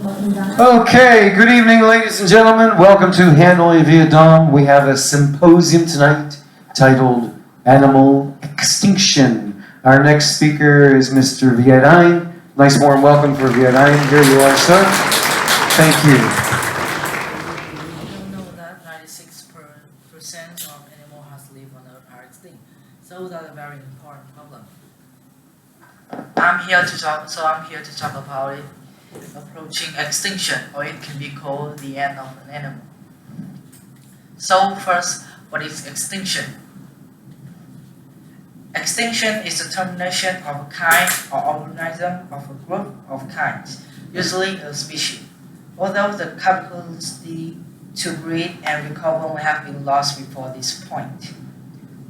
Okay, good evening, ladies and gentlemen. Welcome to Hanoi, Vietnam. We have a symposium tonight titled Animal Extinction. Our next speaker is Mr. Viet. Nice warm welcome for Viet. Here you are, sir. Thank you. You know that 96% of animals has lived on Earth are extinct, so that's a very important problem. I'm here to talk about it. Approaching extinction, or it can be called the end of an animal. So first, what is extinction? Extinction is the termination of a kind or organism of a group of kinds, usually a species. Although the capacity to breed and recover may have been lost before this point.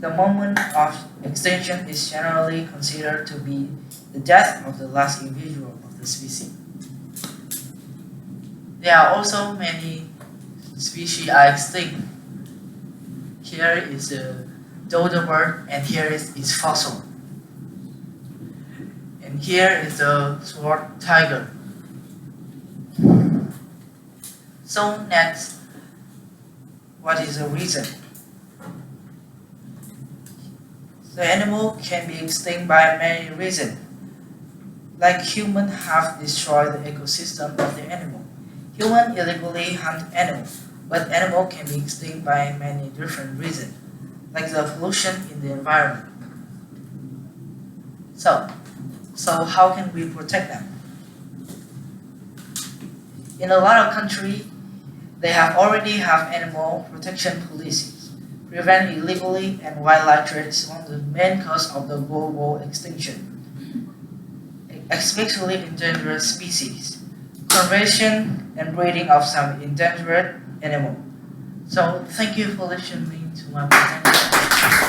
The moment of extinction is generally considered to be the death of the last individual of the species. There are also many species are extinct. Here is the dodo bird, and here is its fossil. And here is the sword tiger. So next, what is the reason? The animal can be extinct by many reasons. Like humans have destroyed the ecosystem of the animal. Humans illegally hunt animals, but animals can be extinct by many different reasons, like the pollution in the environment. So how can we protect them? In a lot of countries, they already have animal protection policies. Prevent illegally and wildlife trade is one of the main causes of the global extinction, especially endangered species. Conservation and breeding of some endangered animals. So thank you for listening to my presentation.